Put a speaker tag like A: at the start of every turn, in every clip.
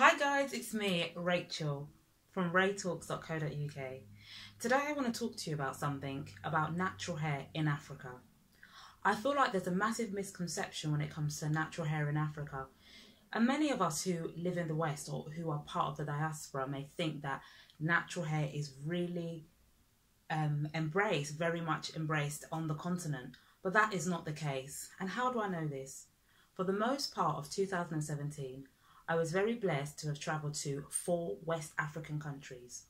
A: Hi guys, it's me, Rachel, from raytalks.co.uk. Today I want to talk to you about something about natural hair in Africa. I feel like there's a massive misconception when it comes to natural hair in Africa. And many of us who live in the West or who are part of the diaspora may think that natural hair is really very much embraced on the continent. But that is not the case. And how do I know this? For the most part of 2017, I was very blessed to have travelled to 4 West African countries.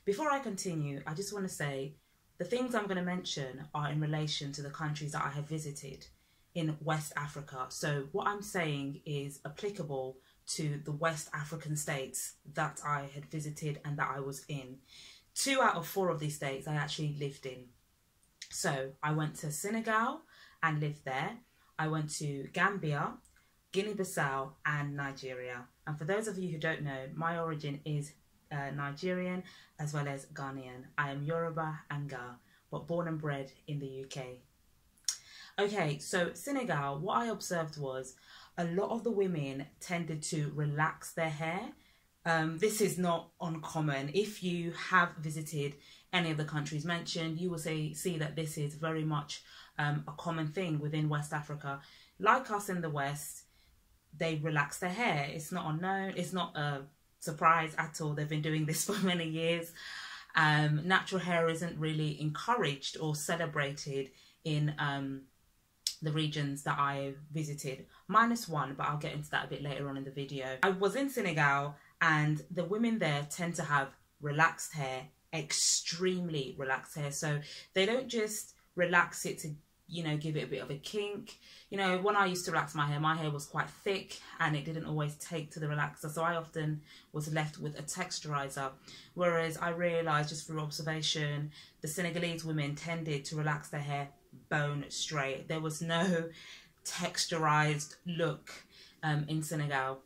A: Before I continue, I just want to say the things I'm going to mention are in relation to the countries that I have visited in West Africa. So what I'm saying is applicable to the West African states that I had visited and that I was in. 2 out of 4 of these states I actually lived in. So I went to Senegal and lived there. I went to Gambia, Guinea Bissau and Nigeria. And for those of you who don't know, my origin is Nigerian as well as Ghanaian. I am Yoruba and Ga, but born and bred in the UK. Okay, so Senegal, what I observed was a lot of the women tended to relax their hair. This is not uncommon. If you have visited any of the countries mentioned, you will see that this is very much a common thing within West Africa. Like us in the West, they relax their hair. It's not unknown. It's not a surprise at all. They've been doing this for many years. Natural hair isn't really encouraged or celebrated in the regions that I visited. -1, but I'll get into that a bit later on in the video. I was in Senegal and the women there tend to have relaxed hair, extremely relaxed hair. So they don't just relax it to, you know, give it a bit of a kink. You know, when I used to relax my hair was quite thick and it didn't always take to the relaxer. So I often was left with a texturizer. Whereas I realised just through observation, the Senegalese women tended to relax their hair bone straight. There was no texturized look in Senegal.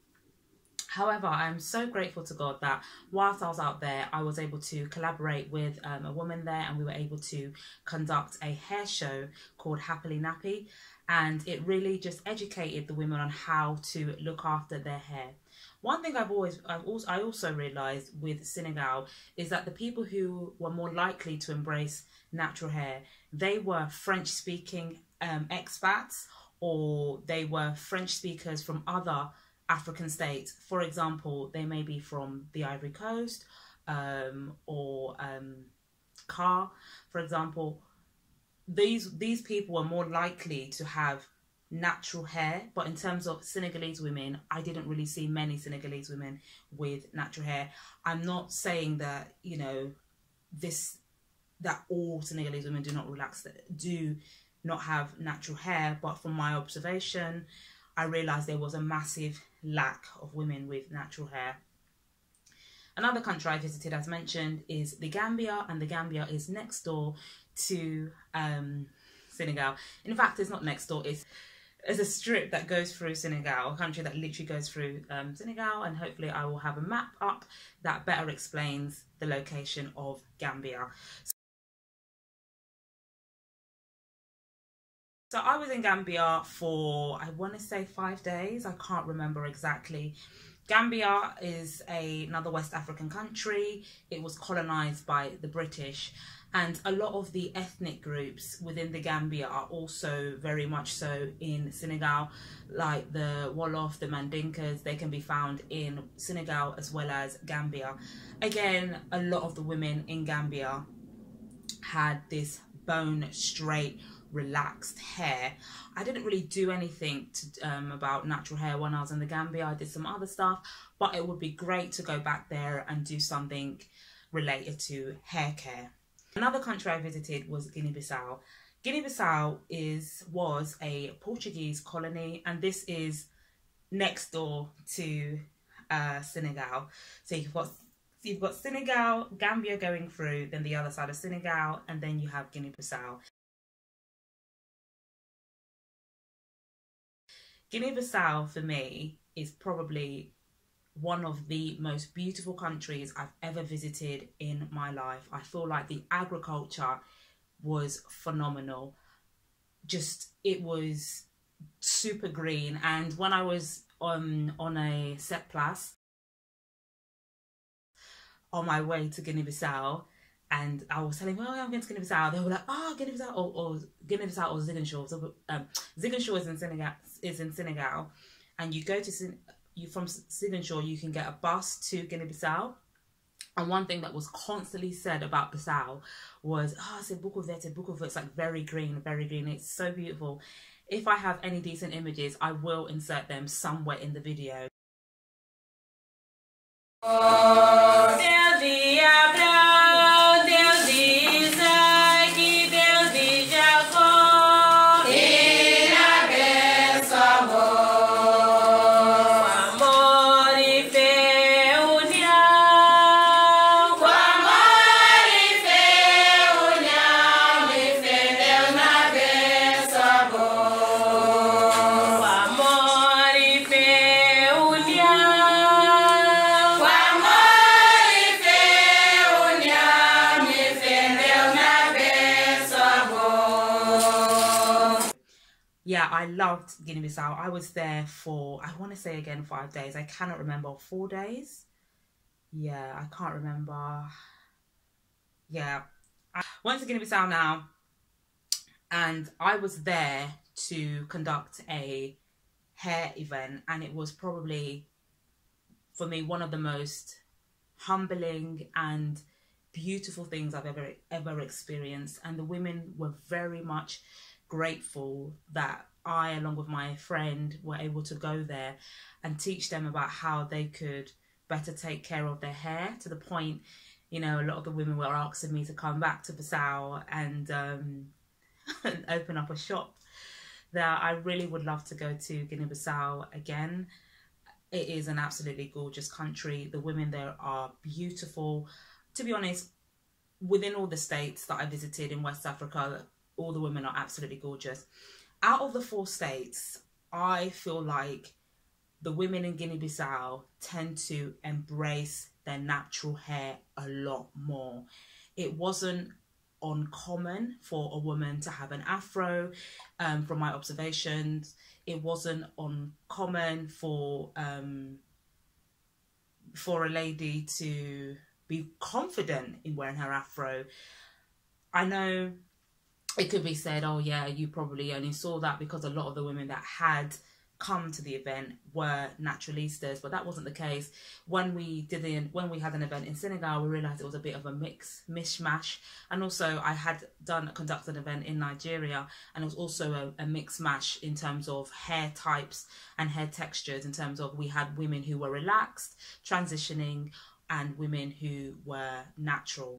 A: However, I'm so grateful to God that whilst I was out there, I was able to collaborate with a woman there and we were able to conduct a hair show called Happily Nappy. And it really just educated the women on how to look after their hair. One thing I also realised with Senegal is that the people who were more likely to embrace natural hair, they were French-speaking expats, or they were French speakers from other African states. For example, they may be from the Ivory Coast or Car, for example. These people were more likely to have natural hair, but in terms of Senegalese women, I didn't really see many Senegalese women with natural hair. I'm not saying that, you know, that all Senegalese women do not have natural hair, but from my observation, I realised there was a massive lack of women with natural hair. Another country I visited, as mentioned, is the Gambia, and the Gambia is next door to Senegal. In fact, it's not next door, it's a strip that goes through Senegal, a country that literally goes through Senegal, and hopefully I will have a map up that better explains the location of Gambia. So I was in Gambia for, I want to say 5 days. I can't remember exactly. Gambia is another West African country. It was colonized by the British. And a lot of the ethnic groups within the Gambia are also very much so in Senegal, like the Wolof, the Mandinkas. They can be found in Senegal as well as Gambia. Again, a lot of the women in Gambia had this bone straight, relaxed hair. I didn't really do anything about natural hair when I was in the Gambia. I did some other stuff, but it would be great to go back there and do something related to hair care. Another country I visited was Guinea Bissau. Guinea Bissau was a Portuguese colony, and this is next door to Senegal. So you've got Senegal, Gambia going through, then the other side of Senegal, and then you have Guinea Bissau. Guinea Bissau for me is probably one of the most beautiful countries I've ever visited in my life. I feel like the agriculture was phenomenal. It was super green. And when I was on a set place, on my way to Guinea Bissau, and I was telling them, oh, I'm going to Guinea Bissau. They were like, oh, Guinea Bissau or Guinea Bissau or Ziguinchor. So, Ziguinchor is in Senegal, and you go to from Ziguinchor, you can get a bus to Guinea Bissau. And one thing that was constantly said about Bissau was, oh, c'est beaucoup vert, it's like very green, very green. It's so beautiful. If I have any decent images, I will insert them somewhere in the video. Yeah, I loved Guinea-Bissau. I was there for, I want to say again, 5 days. I cannot remember. 4 days? Yeah, I can't remember. Yeah. I went to Guinea-Bissau now, and I was there to conduct a hair event, and it was probably, for me, one of the most humbling and beautiful things I've ever experienced. And the women were very much grateful that I, along with my friend, were able to go there and teach them about how they could better take care of their hair, to the point, you know, a lot of the women were asking me to come back to Bissau and open up a shop there. I really would love to go to Guinea-Bissau again. It is an absolutely gorgeous country. The women there are beautiful. To be honest, within all the states that I visited in West Africa, all the women are absolutely gorgeous. Out of the 4 states, I feel like the women in Guinea-Bissau tend to embrace their natural hair a lot more. It wasn't uncommon for a woman to have an afro, from my observations. It wasn't uncommon for a lady to be confident in wearing her afro. I know it could be said, oh yeah, you probably only saw that because a lot of the women that had come to the event were naturalistas, but that wasn't the case. When we had an event in Senegal, we realized it was a bit of a mishmash. And also I had conducted an event in Nigeria, and it was also a mixed mash in terms of hair types and hair textures, in terms of we had women who were relaxed, transitioning, and women who were natural.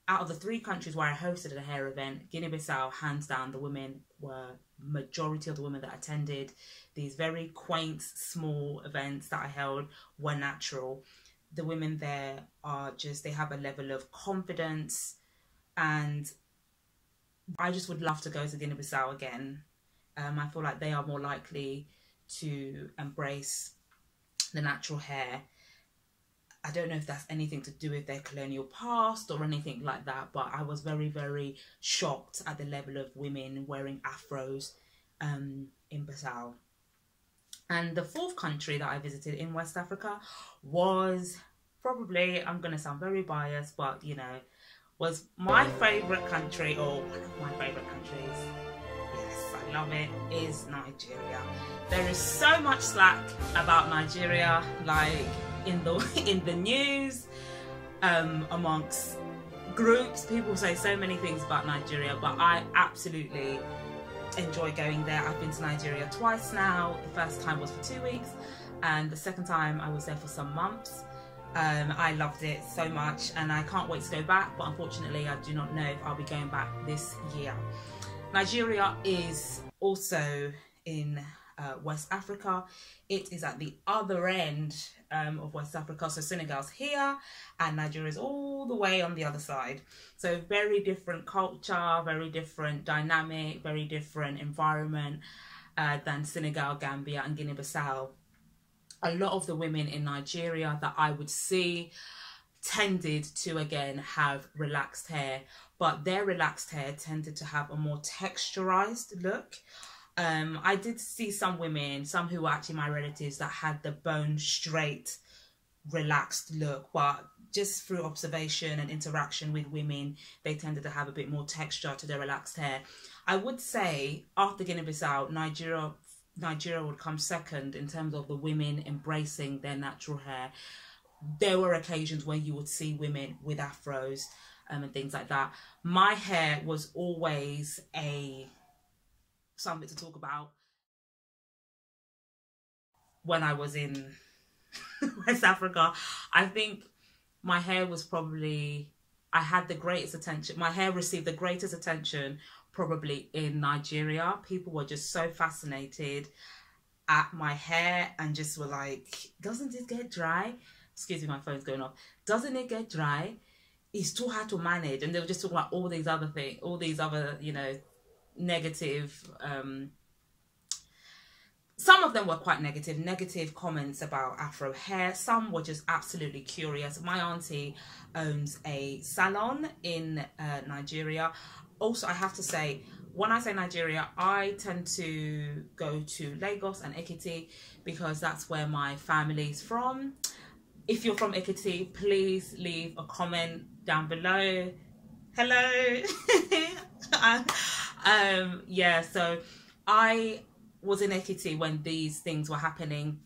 A: Out of the 3 countries where I hosted a hair event, Guinea-Bissau, hands down, majority of the women that attended these very quaint, small events that I held were natural. The women there are they have a level of confidence, and I just would love to go to Guinea-Bissau again. I feel like they are more likely to embrace the natural hair. I don't know if that's anything to do with their colonial past or anything like that, but I was very, very shocked at the level of women wearing afros in Bissau. And the 4th country that I visited in West Africa was probably, I'm going to sound very biased, but you know, was my favourite country, or one of my favourite countries. Yes, I love it, is Nigeria. There is so much slack about Nigeria, like in the news, amongst groups. People say so many things about Nigeria, but I absolutely enjoy going there. I've been to Nigeria twice now. The first time was for 2 weeks, and the second time I was there for some months. I loved it so much, and I can't wait to go back, but unfortunately I do not know if I'll be going back this year. Nigeria is also in West Africa. It is at the other end of West Africa. So Senegal's here and Nigeria is all the way on the other side. So very different culture, very different dynamic, very different environment than Senegal, Gambia and Guinea Bissau. A lot of the women in Nigeria that I would see tended to, again, have relaxed hair, but their relaxed hair tended to have a more texturized look. I did see some women, some who were actually my relatives, that had the bone straight, relaxed look, but just through observation and interaction with women, they tended to have a bit more texture to their relaxed hair. I would say after Guinea-Bissau, Nigeria would come second in terms of the women embracing their natural hair. There were occasions where you would see women with afros and things like that. My hair was always something to talk about when I was in West Africa. I think my hair was probably, I had the greatest attention. My hair received the greatest attention probably in Nigeria. People were just so fascinated at my hair and just were like, doesn't it get dry? Excuse me, my phone's going off. Doesn't it get dry? It's too hard to manage. And they were just talking about all these other things, all these other, you know, negative, some of them were quite negative comments about Afro hair. Some were just absolutely curious. My auntie owns a salon in Nigeria. Also, I have to say, when I say Nigeria, I tend to go to Lagos and Ekiti because that's where my family's from. If you're from Ekiti, please leave a comment down below. Hello. Yeah, so I was in Ekiti when these things were happening.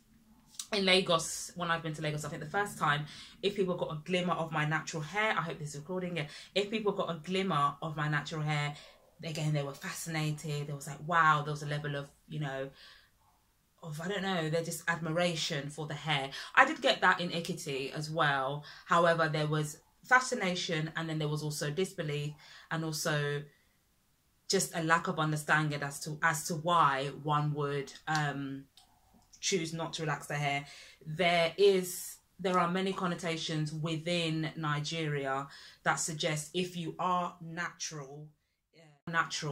A: In Lagos, when I've been to Lagos, I think the first time, if people got a glimmer of my natural hair, I hope this is recording it, if people got a glimmer of my natural hair, again, they were fascinated. There was like, wow, there was a level of, you know, of, I don't know, they're just admiration for the hair. I did get that in Ekiti as well. However, there was fascination, and then there was also disbelief, and also just a lack of understanding as to why one would choose not to relax their hair. There are many connotations within Nigeria that suggest if you are natural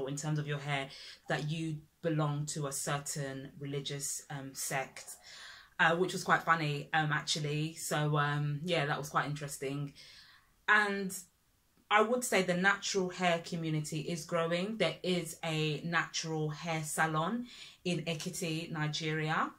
A: in terms of your hair, that you belong to a certain religious sect, which was quite funny actually. So yeah, that was quite interesting. And I would say the natural hair community is growing. There is a natural hair salon in Ekiti, Nigeria,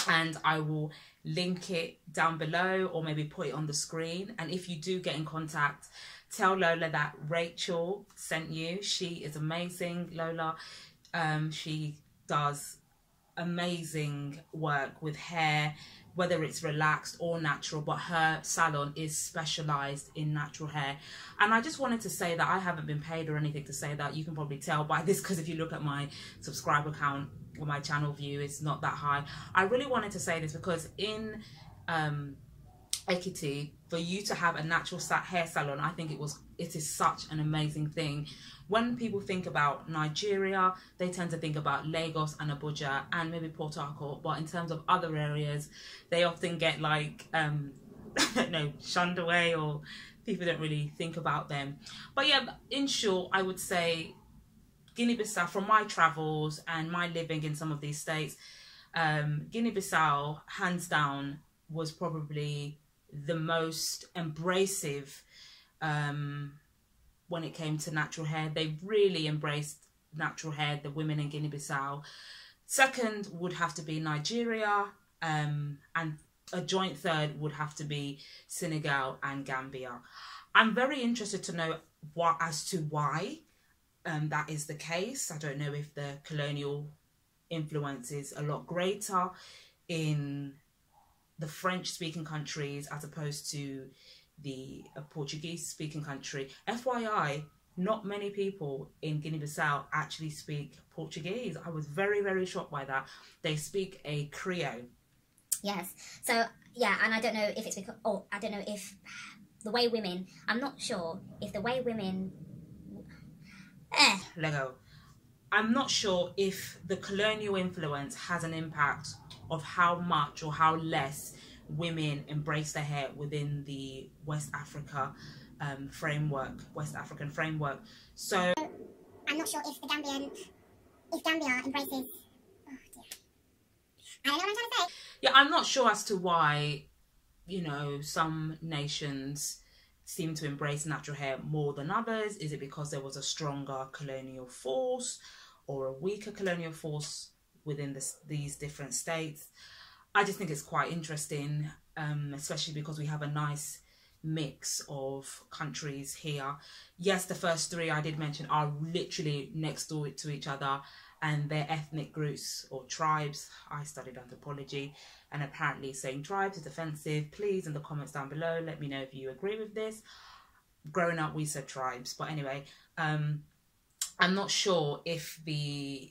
A: and I will link it down below or maybe put it on the screen. And if you do get in contact, tell Lola that Rachel sent you. She is amazing, Lola. She does amazing work with hair, whether it's relaxed or natural, but her salon is specialized in natural hair. And I just wanted to say that I haven't been paid or anything to say that. You can probably tell by this, because if you look at my subscriber count or my channel view, it's not that high. I really wanted to say this because in Ekiti, for you to have a natural hair salon, I think it is such an amazing thing. When people think about Nigeria, they tend to think about Lagos and Abuja and maybe Port Harcourt, but in terms of other areas, they often get like shunned away, or people don't really think about them. But yeah, in short, I would say Guinea-Bissau, from my travels and my living in some of these states, Guinea-Bissau, hands down, was probably the most embracive when it came to natural hair. They really embraced natural hair, the women in Guinea-Bissau. Second would have to be Nigeria, and a joint third would have to be Senegal and Gambia. I'm very interested to know as to why that is the case. I don't know if the colonial influence is a lot greater in the French-speaking countries as opposed to the Portuguese-speaking country. FYI, not many people in Guinea-Bissau actually speak Portuguese. I was very, very shocked by that. They speak a Creole.
B: Yes. So, yeah, and I don't know if it's because, or I don't know if the way women, I'm not sure if the way women...
A: Lego. I'm not sure if the colonial influence has an impact of how much or how less women embrace their hair within the West African framework. So
B: I'm not sure if Gambia embraces, oh dear, I don't know what I'm trying to say.
A: Yeah, I'm not sure as to why, you know, some nations seem to embrace natural hair more than others. Is it because there was a stronger colonial force, or a weaker colonial force within these different states. I just think it's quite interesting, especially because we have a nice mix of countries here. Yes, the first three I did mention are literally next door to each other, and their ethnic groups or tribes. I studied anthropology, and apparently saying tribes is offensive. Please, in the comments down below, let me know if you agree with this. Growing up, we said tribes, but anyway, I'm not sure if the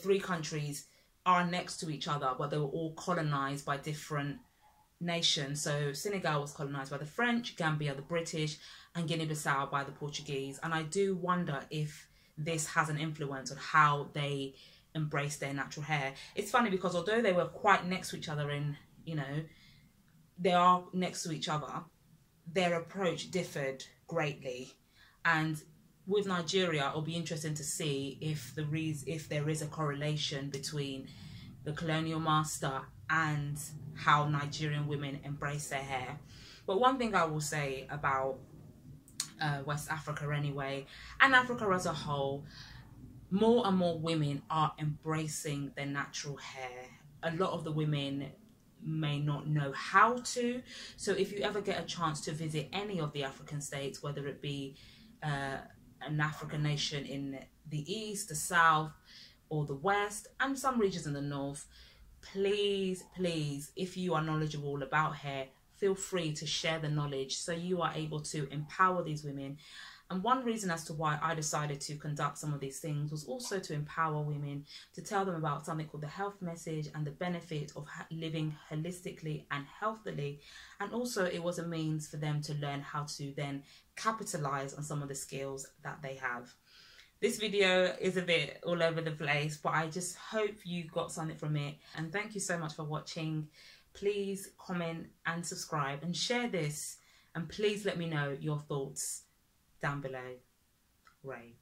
A: three countries are next to each other, but they were all colonized by different nations. So Senegal was colonized by the French, Gambia the British, and Guinea Bissau by the Portuguese. And I do wonder if this has an influence on how they embrace their natural hair. It's funny because although they were quite next to each other they are next to each other, their approach differed greatly. And with Nigeria, it'll be interesting to see if there is a correlation between the colonial master and how Nigerian women embrace their hair. But one thing I will say about West Africa anyway, and Africa as a whole, more and more women are embracing their natural hair. A lot of the women may not know how to. So if you ever get a chance to visit any of the African states, whether it be an African nation in the east, the south, or the west, and some regions in the north, please, if you are knowledgeable about hair, feel free to share the knowledge so you are able to empower these women. And one reason as to why I decided to conduct some of these things was also to empower women, to tell them about something called the health message and the benefit of living holistically and healthily. And also it was a means for them to learn how to then capitalize on some of the skills that they have. This video is a bit all over the place, but I just hope you got something from it. And thank you so much for watching. Please comment and subscribe and share this. And please let me know your thoughts down below. Ray.